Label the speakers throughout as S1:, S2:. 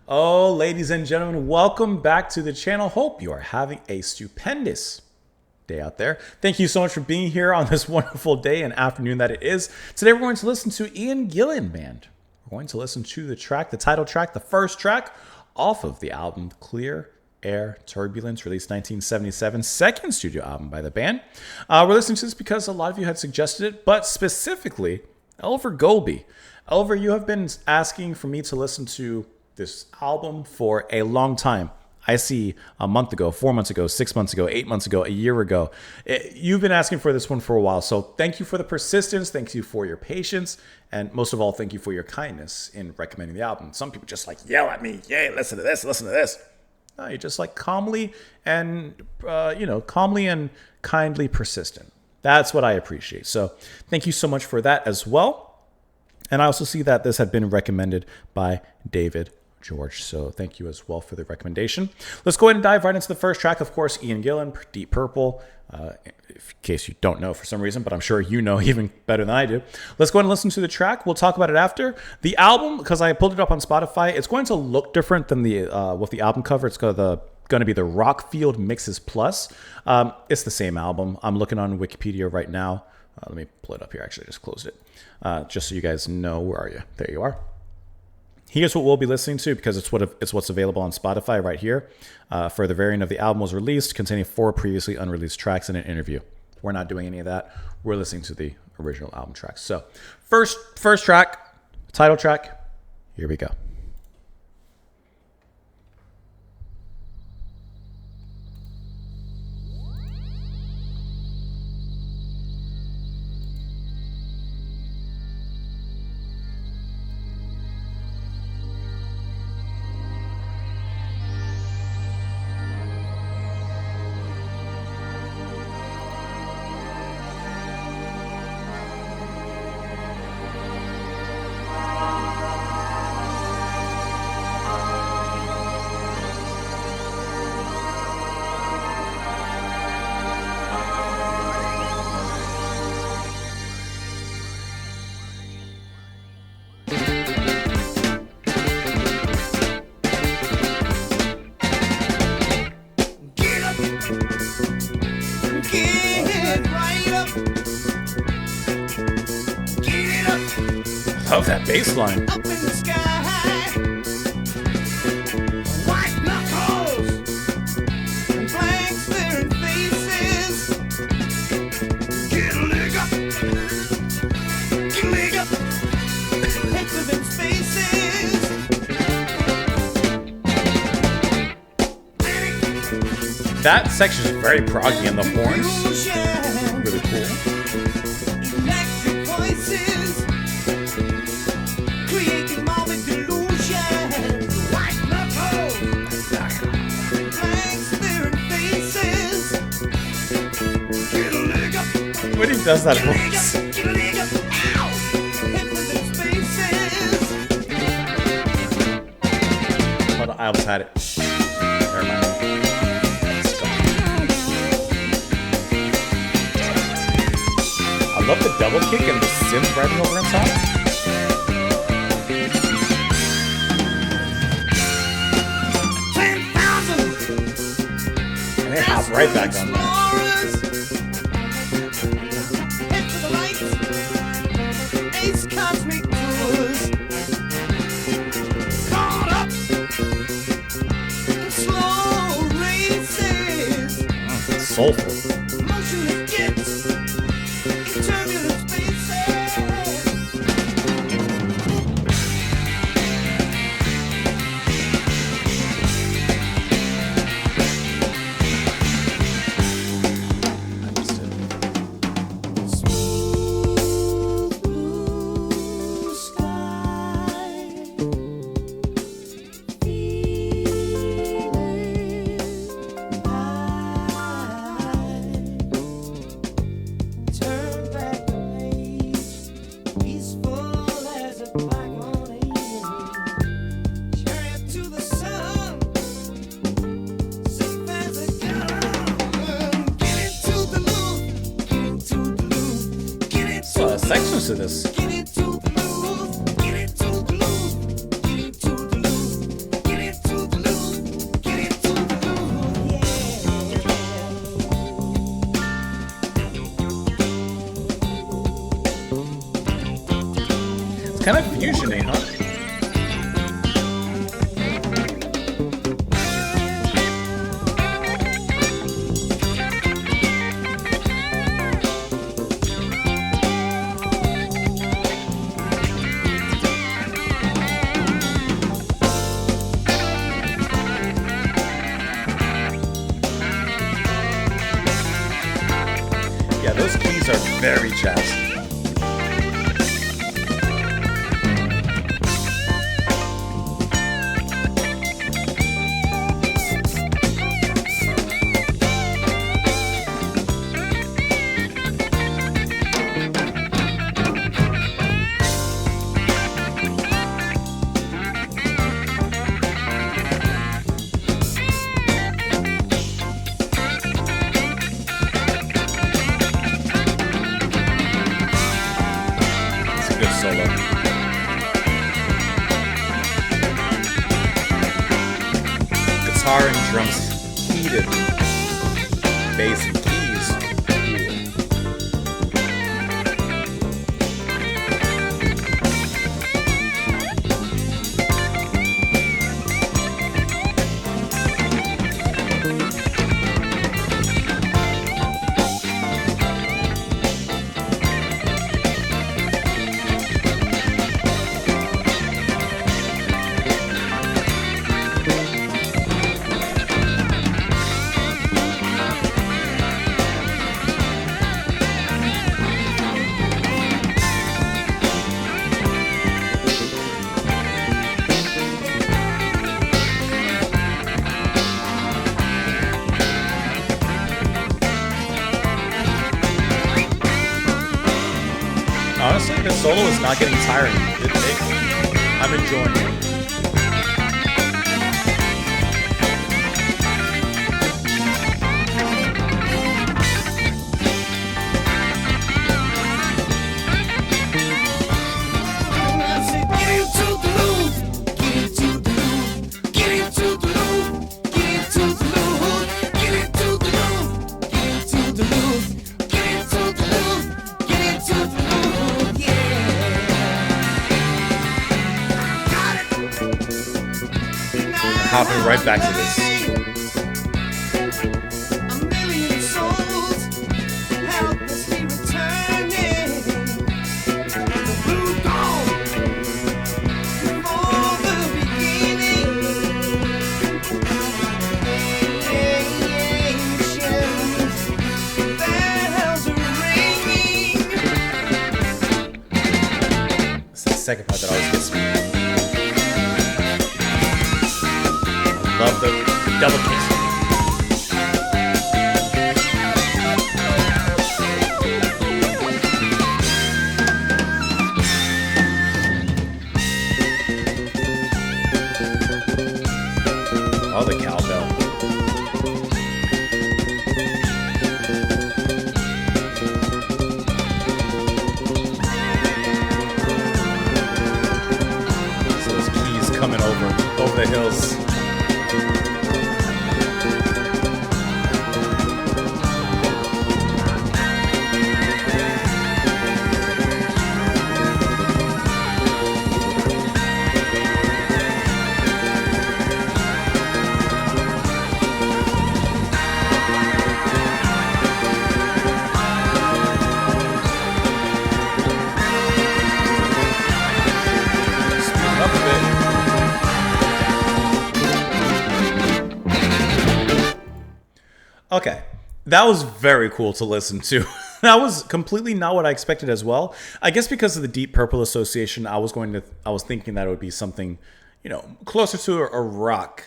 S1: Oh, ladies and gentlemen, welcome back to the channel. Hope you are having a stupendous day out there. Thank you so much for being here on this wonderful day and afternoon that it is. Today we're going to listen to Gillan Band. We're going to listen to the track, the title track, the first track off of the album Clear Air Turbulence, released 1977, second studio album by the band. We're listening to this because a lot of you had suggested it, but specifically, Elver Golby. Elver, you have been asking for me to listen to this album for a long time. I see a month ago, 4 months ago, 6 months ago, 8 months ago, a year ago. You've been asking for this one for a while. So thank you for the persistence. Thank you for your patience. And most of all, thank you for your kindness in recommending the album. Some people just like yell at me. Yay, listen to this, listen to this. No, you're just like calmly and, calmly and kindly persistent. That's what I appreciate. So thank you so much for that as well. And I also see that this had been recommended by David George. So thank you as well for the recommendation. Let's go ahead and dive right into the first track. Of course, Ian Gillan, Deep Purple. In case you don't know for some reason, but I'm sure you know even better than I do. Let's go ahead and listen to the track. We'll talk about it after. The album, because I pulled it up on Spotify, it's going to look different than the with the album cover. It's going to be the Rockfield Mixes Plus. It's the same album. I'm looking on Wikipedia right now. Let me pull it up here. Actually, I just closed it. Just so you guys know, where are you? There you are. Here's what we'll be listening to because it's what's available on Spotify right here. For the variant of the album was released, containing 4 previously unreleased tracks and an interview. We're not doing any of that. We're listening to the original album tracks. So first track, title track. Here we go. Love that bass line.
S2: Up in the sky, white knuckles, and blank staring faces. Get a leg up, heads of them spaces.
S1: That section is very proggy and the horns. Really cool.
S2: Electric voices. Creating morbid delusion. White knuckles, blank staring faces. Get a leg up.
S1: When he does that voice.
S2: Get a leg up. Ow! Head for them spaces.
S1: Hold on, I almost had it. Never mind. I love the double kick and the synth riding over on top.
S2: 10,000.
S1: And they hop right back on that.
S2: Head for the lights. Ace cosmic tours. Caught up in slow races.
S1: Soulful.
S2: Motionless jets in turbulent spaces. Smooth blue sky, feeling high. Turn back the page, peaceful as a bygone age. Chariot to the sun, safe as a gun. Get into the loop, get into the loop, get into
S1: So sections to this.
S2: Get into the loop, get into the loop, get into the loop, get
S1: Kind of fusion-y, huh? Yeah, those keys are very jazzy. Good solo. Guitar and drums heated. Bass and keys. Honestly, this solo is not getting tiring. I'm enjoying it.
S2: I said, get into the loop, get into the loop, get into the loop, get into the loop, get into the loop, get into the loop, get into the loop, get into the loop, yeah. Got it.
S1: Hopping right back to this.
S2: A million souls helplessly returning. The blue dawn before the beginning. Nations, bells are ringing.
S1: It's the second part that always gets me. Love the double kick. Oh, the cowbell. So those keys coming over the hills. Speed up a bit. Okay, that was very cool to listen to. That was completely not what I expected as well. I guess because of the Deep Purple association, I was thinking that it would be something, closer to a rock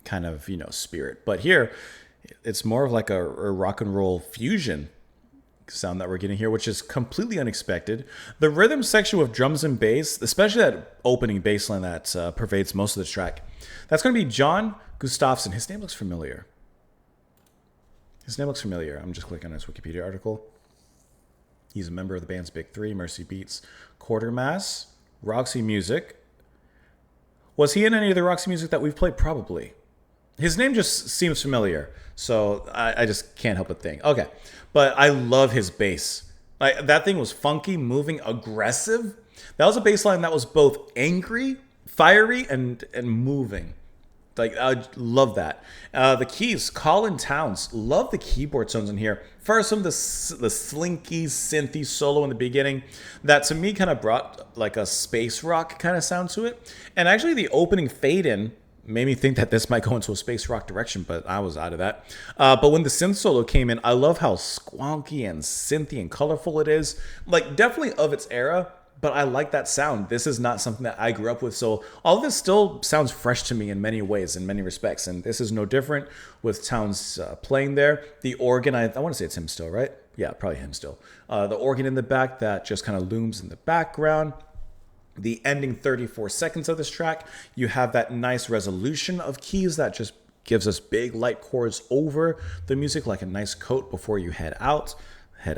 S1: kind of, spirit. But here, it's more of like a rock and roll fusion sound that we're getting here, which is completely unexpected. The rhythm section with drums and bass, especially that opening bass line that pervades most of the track, that's going to be John Gustafsson. His name looks familiar. I'm just clicking on his Wikipedia article. He's a member of the band's Big Three, Mercy Beats, Quartermass, Roxy Music. Was he in any of the Roxy Music that we've played? Probably. His name just seems familiar, so I just can't help but think. Okay, but I love his bass. Like, that thing was funky, moving, aggressive. That was a bass line that was both angry, fiery, and moving. Like, I love that. The keys, Colin Towns. Love the keyboard tones in here. First, some of the slinky, synthy solo in the beginning that to me kind of brought like a space rock kind of sound to it. And actually the opening fade in made me think that this might go into a space rock direction, but I was out of that. But when the synth solo came in, I love how squonky and synthy and colorful it is. Like, definitely of its era. But I like that sound. This is not something that I grew up with. So all of this still sounds fresh to me in many ways, in many respects. And this is no different with Towns playing there. The organ, I want to say it's him still, right? Yeah, probably him still. The organ in the back that just kind of looms in the background. The ending 34 seconds of this track, you have that nice resolution of keys that just gives us big light chords over the music like a nice coat before you head out at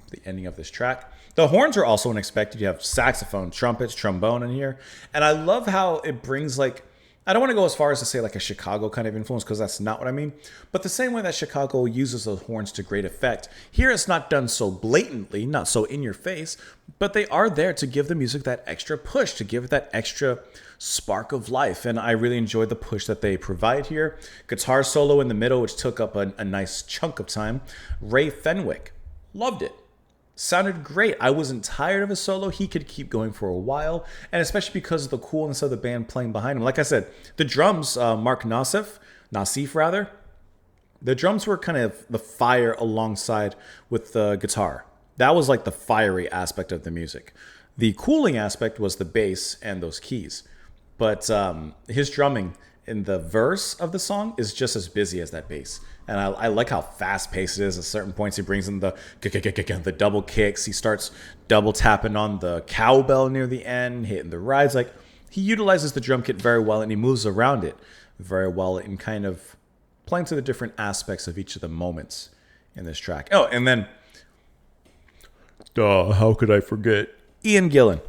S1: the ending of this track. The horns are also unexpected. You have saxophone, trumpets, trombone in here. And I love how it brings like, I don't want to go as far as to say like a Chicago kind of influence because that's not what I mean. But the same way that Chicago uses those horns to great effect, here it's not done so blatantly, not so in your face, but they are there to give the music that extra push, to give it that extra spark of life. And I really enjoyed the push that they provide here. Guitar solo in the middle, which took up a nice chunk of time. Ray Fenwick, loved it. Sounded great. I wasn't tired of his solo. He could keep going for a while, and especially because of the coolness of the band playing behind him. Like I said, the drums, Mark Nassif, the drums were kind of the fire alongside with the guitar. That was like the fiery aspect of the music. The cooling aspect was the bass and those keys. But his drumming in the verse of the song is just as busy as that bass. And I like how fast paced it is. At certain points, he brings in the double kicks. He starts double tapping on the cowbell near the end, hitting the rides. Like, he utilizes the drum kit very well, and he moves around it very well in kind of playing to the different aspects of each of the moments in this track. Oh, and then, how could I forget? Ian Gillan.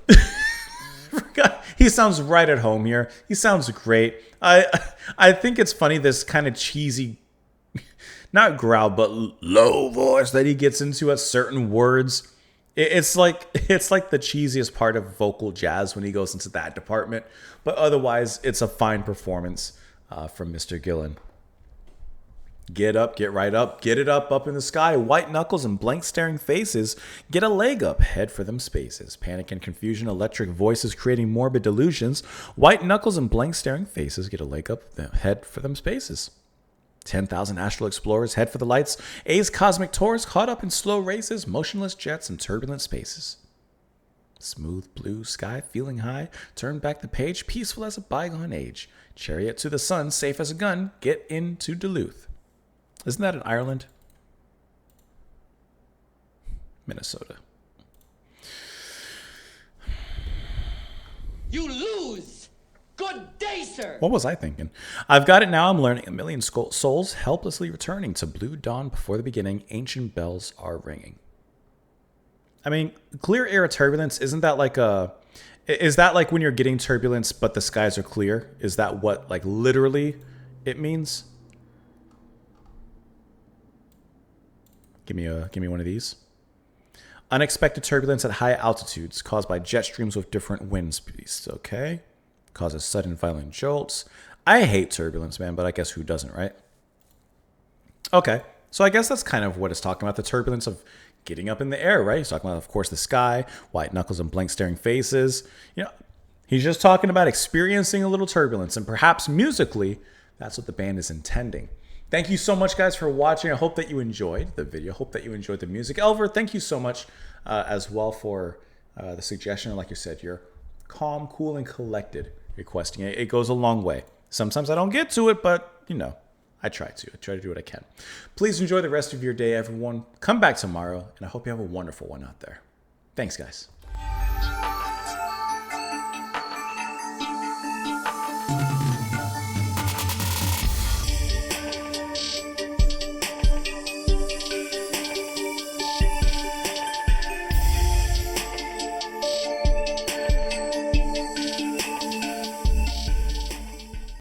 S1: He sounds right at home here. He sounds great. I think it's funny, this kind of cheesy, not growl, but low voice that he gets into at certain words. It's like the cheesiest part of vocal jazz when he goes into that department. But otherwise, it's a fine performance from Mr. Gillan. Get up, get right up, get it up in the sky. White knuckles and blank staring faces. Get a leg up, head for them spaces. Panic and confusion, electric voices creating morbid delusions. White knuckles and blank staring faces. Get a leg up, head for them spaces. 10,000 astral explorers, head for the lights. A's cosmic tours, caught up in slow races. Motionless jets and turbulent spaces. Smooth blue sky, feeling high. Turn back the page, peaceful as a bygone age. Chariot to the sun, safe as a gun. Get into Duluth. Isn't that in Ireland? Minnesota.
S3: You lose! Good day, sir!
S1: What was I thinking? I've got it now. I'm learning. A million souls helplessly returning to blue dawn before the beginning. Ancient bells are ringing. I mean, clear era turbulence, isn't that like a... Is that like when you're getting turbulence but the skies are clear? Is that what, like, literally it means? Give me one of these. Unexpected turbulence at high altitudes caused by jet streams with different wind speeds. Okay. Causes sudden violent jolts. I hate turbulence, man, but I guess who doesn't, right? Okay. So I guess that's kind of what it's talking about. The turbulence of getting up in the air, right? He's talking about, of course, the sky, white knuckles and blank staring faces. You know, he's just talking about experiencing a little turbulence, and perhaps musically, that's what the band is intending. Thank you so much, guys, for watching. I hope that you enjoyed the video. Hope that you enjoyed the music. Elver, thank you so much as well for the suggestion. Like you said, you're calm, cool, and collected requesting it. It goes a long way. Sometimes I don't get to it, but, you know, I try to. I try to do what I can. Please enjoy the rest of your day, everyone. Come back tomorrow, and I hope you have a wonderful one out there. Thanks, guys.